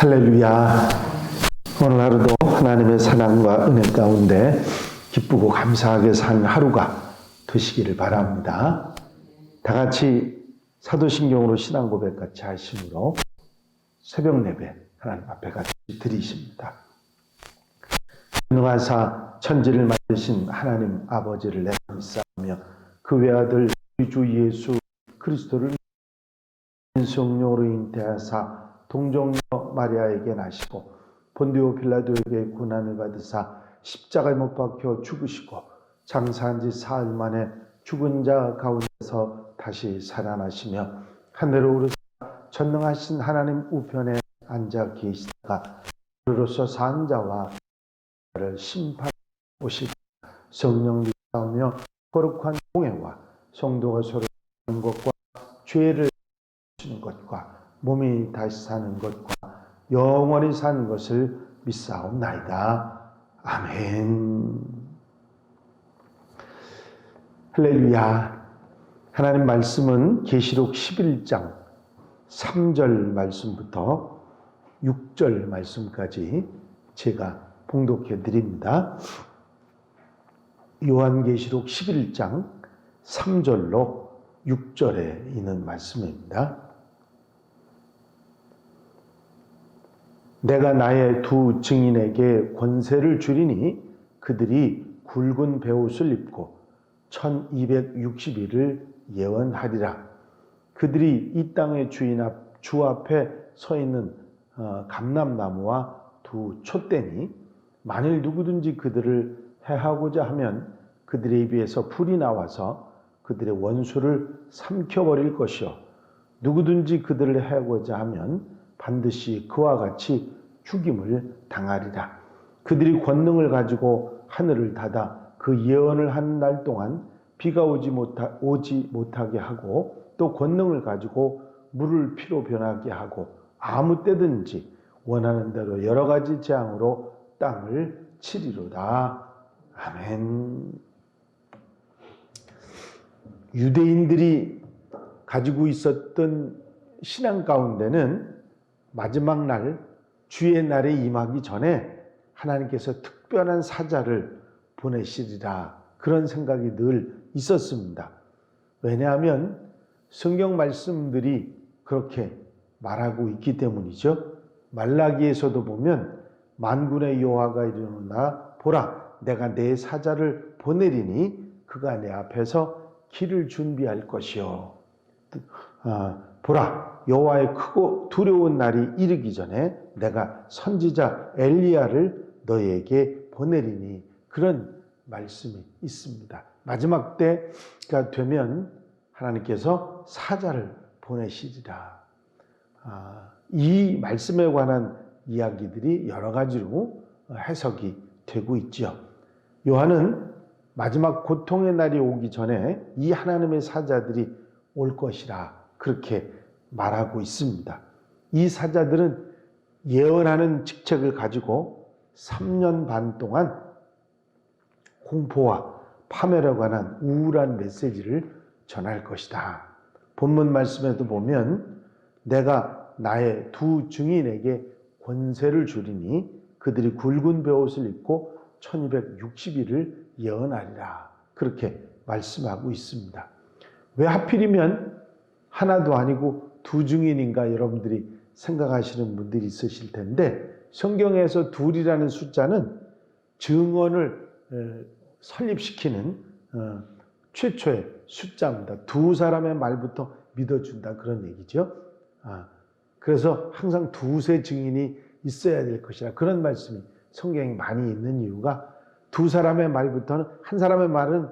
할렐루야. 오늘 하루도 하나님의 사랑과 은혜 가운데 기쁘고 감사하게 사는 하루가 되시기를 바랍니다. 다 같이 사도신경으로 신앙 고백 같이 하심으로 새벽 예배 하나님 앞에 같이 드리십니다. 전능하사 천지를 만드신 하나님 아버지를 내가 믿사오며 그 외아들 우리 주 예수 그리스도를 성령으로 잉태하사 동정녀 마리아에게 나시고 본디오 빌라도에게 고난을 받으사 십자가에 못 박혀 죽으시고 장사한 지 사흘 만에 죽은 자 가운데서 다시 살아나시며 하늘로 오르사 전능하신 하나님 우편에 앉아 계시다가 그로서 산 자와 를 심판하실 성령 믿사오며 거룩한 공회와 성도가 서로 사는 것과 죄를 주는 것과 몸이 다시 사는 것과 영원히 사는 것을 믿사옵나이다. 아멘. 할렐루야. 하나님 말씀은 계시록 11장 3절 말씀부터 6절 말씀까지 제가 봉독해 드립니다. 요한계시록 11장 3절로 6절에 있는 말씀입니다. 내가 나의 두 증인에게 권세를 주리니 그들이 굵은 베옷을 입고 1260일을 예언하리라. 그들이 이 땅의 주 앞에 서 있는 감람나무와 두 촛대니 만일 누구든지 그들을 해하고자 하면 그들의 입에서 불이 나와서 그들의 원수를 삼켜버릴 것이요 누구든지 그들을 해하고자 하면 반드시 그와 같이 죽임을 당하리라. 그들이 권능을 가지고 하늘을 닫아 그 예언을 하는 날 동안 비가 오지 못하게 하고 또 권능을 가지고 물을 피로 변하게 하고 아무 때든지 원하는 대로 여러 가지 재앙으로 땅을 치리로다. 아멘. 유대인들이 가지고 있었던 신앙 가운데는 마지막 날, 주의 날에 임하기 전에 하나님께서 특별한 사자를 보내시리라 그런 생각이 늘 있었습니다. 왜냐하면 성경 말씀들이 그렇게 말하고 있기 때문이죠. 말라기에서도 보면 만군의 여호와가 이르노라 보라 내가 내 사자를 보내리니 그가 내 앞에서 길을 준비할 것이요 보라 여호와의 크고 두려운 날이 이르기 전에 내가 선지자 엘리야를 너에게 보내리니 그런 말씀이 있습니다. 마지막 때가 되면 하나님께서 사자를 보내시리라. 이 말씀에 관한 이야기들이 여러 가지로 해석이 되고 있죠. 요한은 마지막 고통의 날이 오기 전에 이 하나님의 사자들이 올 것이라 그렇게 말하고 있습니다. 이 사자들은 예언하는 직책을 가지고 3년 반 동안 공포와 파멸에 관한 우울한 메시지를 전할 것이다. 본문 말씀에도 보면 내가 나의 두 증인에게 권세를 주리니 그들이 굵은 베옷을 입고 1260일을 예언하리라. 그렇게 말씀하고 있습니다. 왜 하필이면 하나도 아니고 두 증인인가 여러분들이 생각하시는 분들이 있으실 텐데 성경에서 둘이라는 숫자는 증언을 설립시키는 최초의 숫자입니다. 두 사람의 말부터 믿어준다 그런 얘기죠. 그래서 항상 두세 증인이 있어야 될 것이라 그런 말씀이 성경에 많이 있는 이유가 두 사람의 말부터는 한 사람의 말은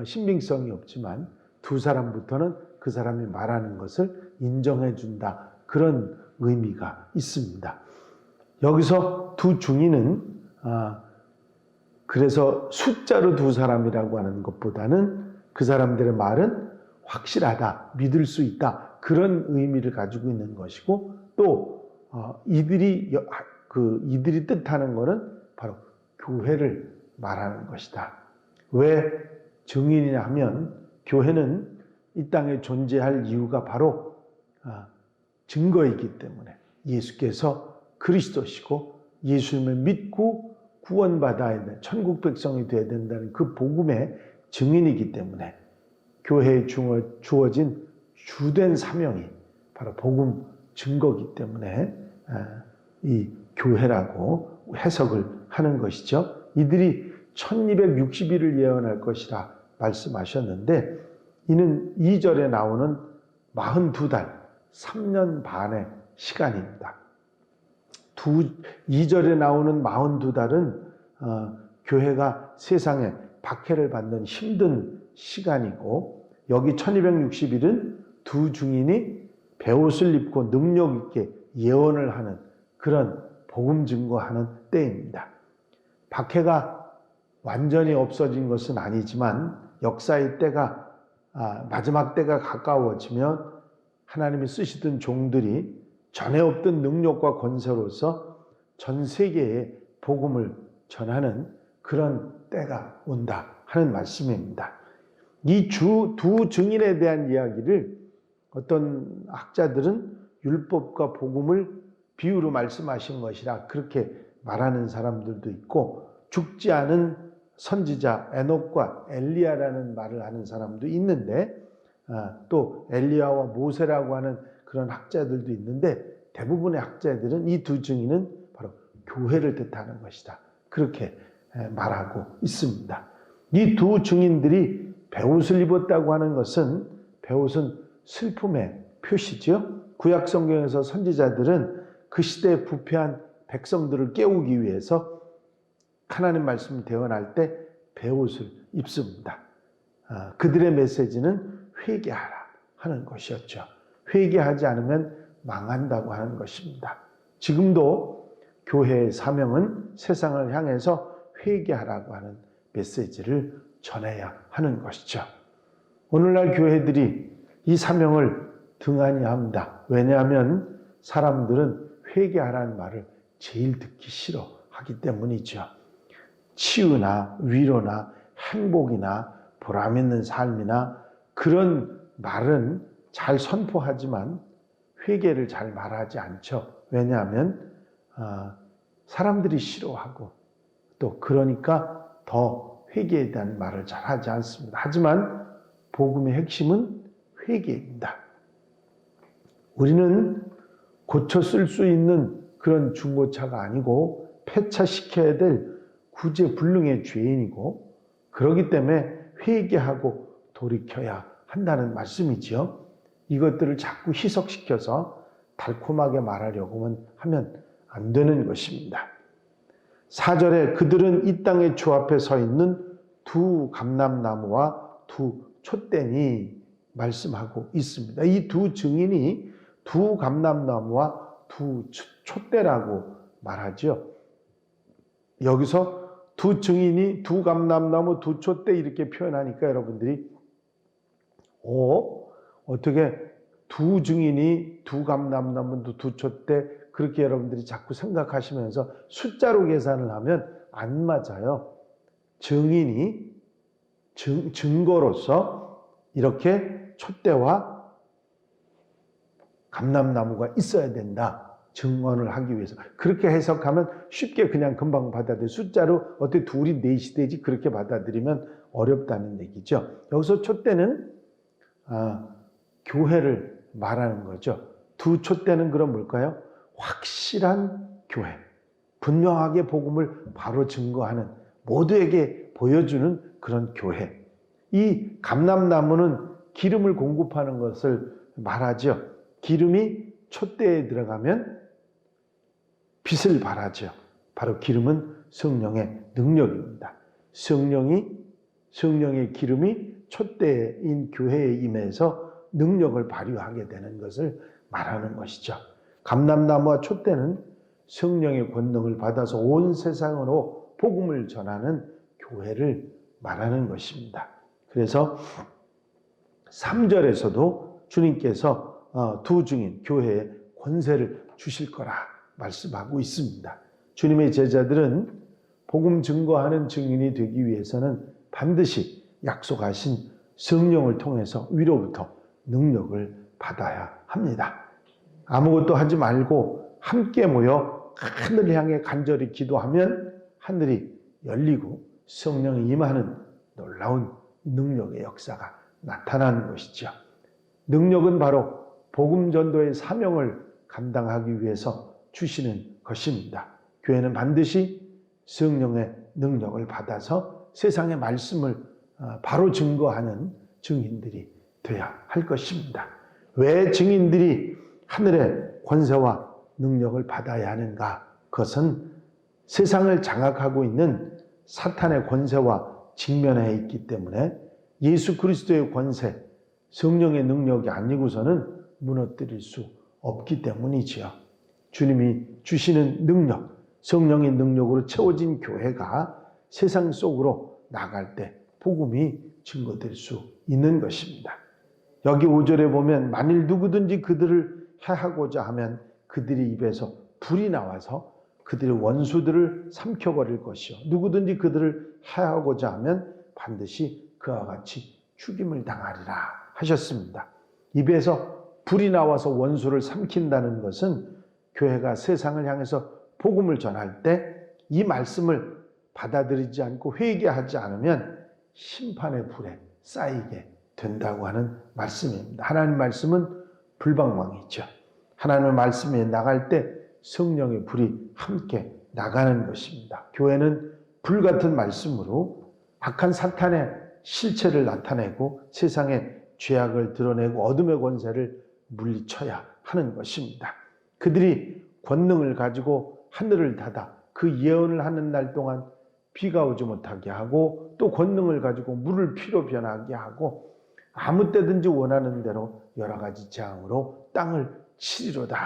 신빙성이 없지만 두 사람부터는 그 사람이 말하는 것을 인정해 준다 그런 의미가 있습니다. 여기서 두 증인은 그래서 숫자로 두 사람이라고 하는 것보다는 그 사람들의 말은 확실하다, 믿을 수 있다 그런 의미를 가지고 있는 것이고 또 이들이 뜻하는 것은 바로 교회를 말하는 것이다. 왜 증인이냐 하면 교회는 이 땅에 존재할 이유가 바로 증거이기 때문에 예수께서 그리스도시고 예수님을 믿고 구원받아야 돼. 천국 백성이 되어야 된다는 그 복음의 증인이기 때문에 교회에 주어진 주된 사명이 바로 복음 증거이기 때문에 이 교회라고 해석을 하는 것이죠. 이들이 1260일을 예언할 것이라 말씀하셨는데 이는 2절에 나오는 42달, 3년 반의 시간입니다. 2절에 나오는 42달은 교회가 세상에 박해를 받는 힘든 시간이고 여기 1260일은 두 증인이 베옷을 입고 능력 있게 예언을 하는 그런 복음 증거하는 때입니다. 박해가 완전히 없어진 것은 아니지만 역사의 때가 마지막 때가 가까워지면 하나님이 쓰시던 종들이 전에 없던 능력과 권세로서 전 세계에 복음을 전하는 그런 때가 온다 하는 말씀입니다. 이 두 증인에 대한 이야기를 어떤 학자들은 율법과 복음을 비유로 말씀하신 것이라 그렇게 말하는 사람들도 있고 죽지 않은 선지자 에녹과 엘리야라는 말을 하는 사람도 있는데 또 엘리야와 모세라고 하는 그런 학자들도 있는데 대부분의 학자들은 이 두 증인은 바로 교회를 뜻하는 것이다. 그렇게 말하고 있습니다. 이 두 증인들이 베옷을 입었다고 하는 것은 베옷은 슬픔의 표시죠. 구약 성경에서 선지자들은 그 시대에 부패한 백성들을 깨우기 위해서 하나님 말씀을 대언할 때 베옷을 입습니다. 그들의 메시지는 회개하라 하는 것이었죠. 회개하지 않으면 망한다고 하는 것입니다. 지금도 교회의 사명은 세상을 향해서 회개하라고 하는 메시지를 전해야 하는 것이죠. 오늘날 교회들이 이 사명을 등한히 합니다. 왜냐하면 사람들은 회개하라는 말을 제일 듣기 싫어하기 때문이죠. 치유나 위로나 행복이나 보람 있는 삶이나 그런 말은 잘 선포하지만 회개를 잘 말하지 않죠. 왜냐하면 사람들이 싫어하고 또 그러니까 더 회개에 대한 말을 잘 하지 않습니다. 하지만 복음의 핵심은 회개입니다. 우리는 고쳐 쓸 수 있는 그런 중고차가 아니고 폐차시켜야 될 구제불능의 죄인이고 그렇기 때문에 회개하고 돌이켜야 한다는 말씀이지요. 이것들을 자꾸 희석시켜서 달콤하게 말하려고 하면 안 되는 것입니다. 4절에 그들은 이 땅의 주 앞에 서 있는 두 감람나무와 두 촛대니 말씀하고 있습니다. 이 두 증인이 두 감람나무와 두 촛대라고 말하죠. 여기서 두 증인이 두 감람나무, 두 촛대 이렇게 표현하니까 여러분들이 어떻게 두 증인이 두 감람나무, 두 촛대 그렇게 여러분들이 자꾸 생각하시면서 숫자로 계산을 하면 안 맞아요. 증인이 증거로서 이렇게 촛대와 감람나무가 있어야 된다. 증언을 하기 위해서. 그렇게 해석하면 쉽게 그냥 금방 받아들여. 숫자로 어떻게 둘이 넷이 되지? 그렇게 받아들이면 어렵다는 얘기죠. 여기서 촛대는 교회를 말하는 거죠. 두 촛대는 그럼 뭘까요? 확실한 교회. 분명하게 복음을 바로 증거하는 모두에게 보여주는 그런 교회. 이 감람나무는 기름을 공급하는 것을 말하죠. 기름이 촛대에 들어가면 빛을 발하죠. 바로 기름은 성령의 능력입니다. 성령의 기름이 촛대인 교회에 임해서 능력을 발휘하게 되는 것을 말하는 것이죠. 감람나무와 촛대는 성령의 권능을 받아서 온 세상으로 복음을 전하는 교회를 말하는 것입니다. 그래서 3절에서도 주님께서 두 증인 교회에 권세를 주실 거라 말씀하고 있습니다. 주님의 제자들은 복음 증거하는 증인이 되기 위해서는 반드시 약속하신 성령을 통해서 위로부터 능력을 받아야 합니다. 아무것도 하지 말고 함께 모여 하늘을 향해 간절히 기도하면 하늘이 열리고 성령이 임하는 놀라운 능력의 역사가 나타나는 것이죠. 능력은 바로 복음 전도의 사명을 감당하기 위해서 주시는 것입니다. 교회는 반드시 성령의 능력을 받아서 세상의 말씀을 바로 증거하는 증인들이 되어야 할 것입니다. 왜 증인들이 하늘의 권세와 능력을 받아야 하는가? 그것은 세상을 장악하고 있는 사탄의 권세와 직면해 있기 때문에 예수 그리스도의 권세, 성령의 능력이 아니고서는 무너뜨릴 수 없기 때문이지요. 주님이 주시는 능력, 성령의 능력으로 채워진 교회가 세상 속으로 나갈 때 복음이 증거될 수 있는 것입니다. 여기 5절에 보면 만일 누구든지 그들을 해하고자 하면 그들의 입에서 불이 나와서 그들의 원수들을 삼켜버릴 것이요. 누구든지 그들을 해하고자 하면 반드시 그와 같이 죽임을 당하리라 하셨습니다. 입에서 불이 나와서 원수를 삼킨다는 것은 교회가 세상을 향해서 복음을 전할 때 이 말씀을 받아들이지 않고 회개하지 않으면 심판의 불에 쌓이게 된다고 하는 말씀입니다. 하나님의 말씀은 불방망이죠. 하나님의 말씀에 나갈 때 성령의 불이 함께 나가는 것입니다. 교회는 불같은 말씀으로 악한 사탄의 실체를 나타내고 세상의 죄악을 드러내고 어둠의 권세를 물리쳐야 하는 것입니다. 그들이 권능을 가지고 하늘을 닫아 그 예언을 하는 날 동안 비가 오지 못하게 하고 또 권능을 가지고 물을 피로 변하게 하고 아무 때든지 원하는 대로 여러 가지 재앙으로 땅을 치리로다.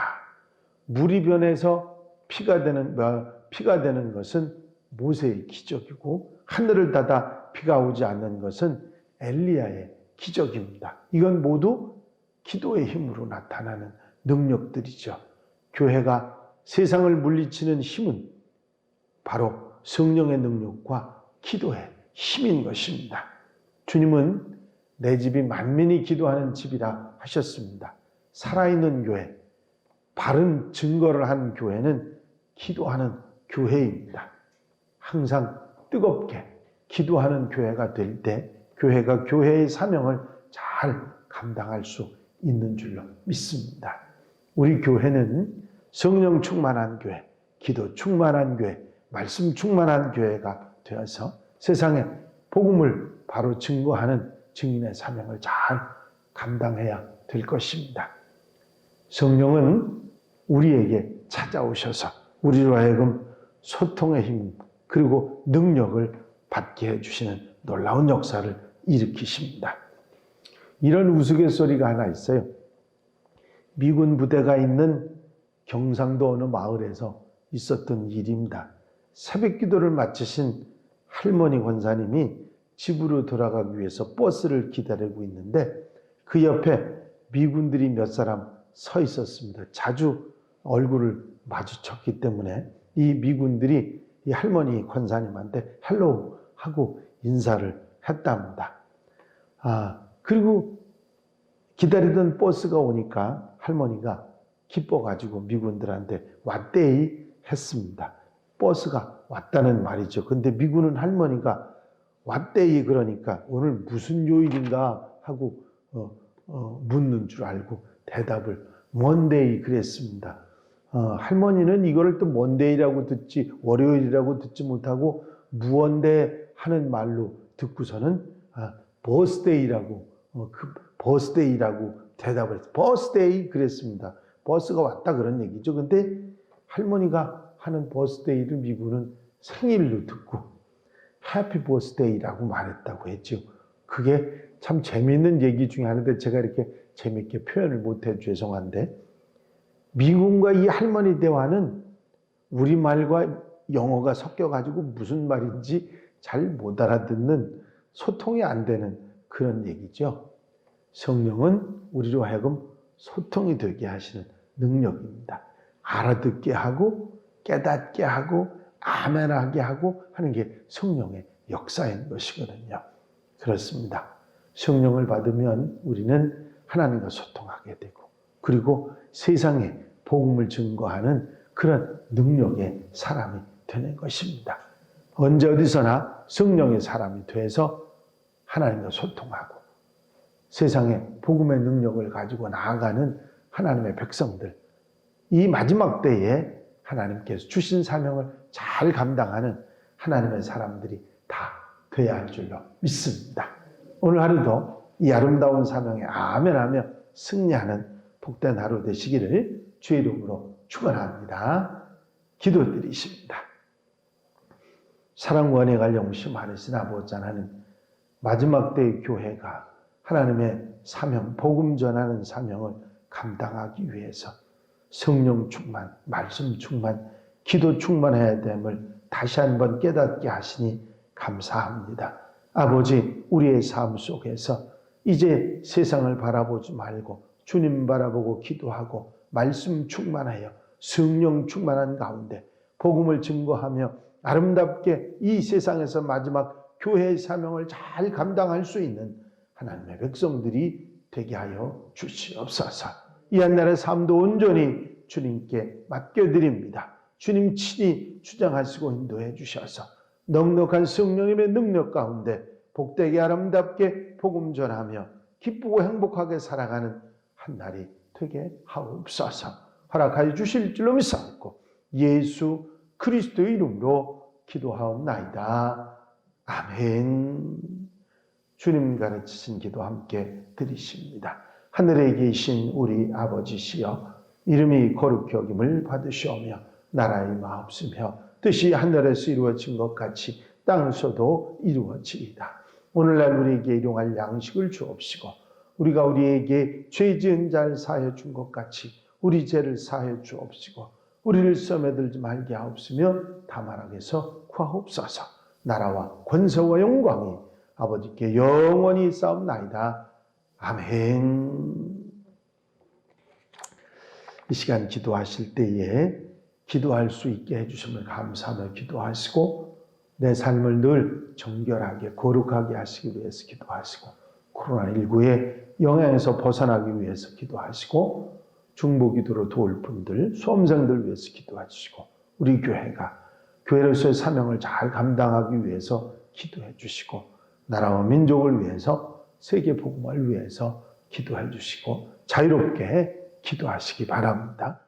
물이 변해서 피가 되는 것은 모세의 기적이고 하늘을 닫아 비가 오지 않는 것은 엘리야의 기적입니다. 이건 모두 기도의 힘으로 나타나는 능력들이죠. 교회가 세상을 물리치는 힘은 바로 성령의 능력과 기도의 힘인 것입니다. 주님은 내 집이 만민이 기도하는 집이라 하셨습니다. 살아있는 교회, 바른 증거를 한 교회는 기도하는 교회입니다. 항상 뜨겁게 기도하는 교회가 될 때 교회가 교회의 사명을 잘 감당할 수 있는 줄로 믿습니다. 우리 교회는 성령 충만한 교회, 기도 충만한 교회, 말씀 충만한 교회가 되어서 세상에 복음을 바로 증거하는 증인의 사명을 잘 감당해야 될 것입니다. 성령은 우리에게 찾아오셔서 우리로 하여금 소통의 힘 그리고 능력을 받게 해주시는 놀라운 역사를 일으키십니다. 이런 우스갯소리가 하나 있어요. 미군 부대가 있는 경상도 어느 마을에서 있었던 일입니다. 새벽 기도를 마치신 할머니 권사님이 집으로 돌아가기 위해서 버스를 기다리고 있는데 그 옆에 미군들이 몇 사람 서 있었습니다. 자주 얼굴을 마주쳤기 때문에 이 미군들이 이 할머니 권사님한테 헬로우 하고 인사를 했답니다. 그리고 기다리던 버스가 오니까 할머니가 기뻐가지고 미군들한테 왔대이 했습니다. 버스가 왔다는 말이죠. 근데 미군은 할머니가 왔대이 그러니까 오늘 무슨 요일인가 하고 묻는 줄 알고 대답을 먼데이 그랬습니다. 할머니는 이거를 또 먼데이라고 듣지 월요일이라고 듣지 못하고 무언데 하는 말로 듣고서는 버스데이라고 버스데이라고 대답을 했어요. 버스데이 그랬습니다. 버스가 왔다 그런 얘기죠. 근데 할머니가 하는 버스데이를 미국은 생일로 듣고 해피 버스데이라고 말했다고 했죠. 그게 참 재미있는 얘기 중에 하나인데 제가 이렇게 재미있게 표현을 못해 죄송한데 미군과 이 할머니 대화는 우리말과 영어가 섞여가지고 무슨 말인지 잘 못 알아듣는 소통이 안 되는 그런 얘기죠. 성령은 우리로 하여금 소통이 되게 하시는 능력입니다. 알아듣게 하고 깨닫게 하고 아멘하게 하고 하는 게 성령의 역사인 것이거든요. 그렇습니다. 성령을 받으면 우리는 하나님과 소통하게 되고 그리고 세상에 복음을 증거하는 그런 능력의 사람이 되는 것입니다. 언제 어디서나 성령의 사람이 돼서 하나님과 소통하고 세상에 복음의 능력을 가지고 나아가는 하나님의 백성들, 이 마지막 때에 하나님께서 주신 사명을 잘 감당하는 하나님의 사람들이 다 돼야 할 줄로 믿습니다. 오늘 하루도 이 아름다운 사명에 아멘하며 승리하는 복된 하루 되시기를 주의 이름으로 축원합니다. 기도드리십니다. 사랑과 은혜가 영심하시는 아버지 하나님, 마지막 때의 교회가 하나님의 사명, 복음 전하는 사명을 감당하기 위해서 성령 충만, 말씀 충만, 기도 충만해야 됨을 다시 한번 깨닫게 하시니 감사합니다. 아버지, 우리의 삶 속에서 이제 세상을 바라보지 말고 주님 바라보고 기도하고 말씀 충만하여 성령 충만한 가운데 복음을 증거하며 아름답게 이 세상에서 마지막 교회의 사명을 잘 감당할 수 있는 하나님의 백성들이 되게 하여 주시옵소서. 이 한날의 삶도 온전히 주님께 맡겨드립니다. 주님 친히 주장하시고 인도해 주셔서 넉넉한 성령님의 능력 가운데 복되게 아름답게 복음 전하며 기쁘고 행복하게 살아가는 한날이 되게 하옵소서. 허락하여 주실 줄로 믿사옵고 예수 그리스도의 이름으로 기도하옵나이다. 아멘. 주님 가르치신 기도 함께 드리십니다. 하늘에 계신 우리 아버지시여, 이름이 거룩히 여김을 받으시오며 나라의 마옵시며 뜻이 하늘에서 이루어진 것 같이 땅에서도 이루어지이다. 오늘날 우리에게 일용할 양식을 주옵시고 우리가 우리에게 죄 지은 자를 사하여 준 것 같이 우리 죄를 사하여 주옵시고 우리를 시험에 들지 말게 하옵시며 다만 악에서 구하옵소서. 나라와 권세와 영광이 아버지께 영원히 싸움나이다. 아멘. 이 시간 기도하실 때에 기도할 수 있게 해주심을 감사하며 기도하시고 내 삶을 늘 정결하게 거룩하게 하시기 위해서 기도하시고 코로나19의 영향에서 벗어나기 위해서 기도하시고 중보기도로 도울 분들, 수험생들 위해서 기도해 주시고 우리 교회가 교회로서의 사명을 잘 감당하기 위해서 기도해 주시고 나라와 민족을 위해서 세계 복음을 위해서 기도해 주시고 자유롭게 기도하시기 바랍니다.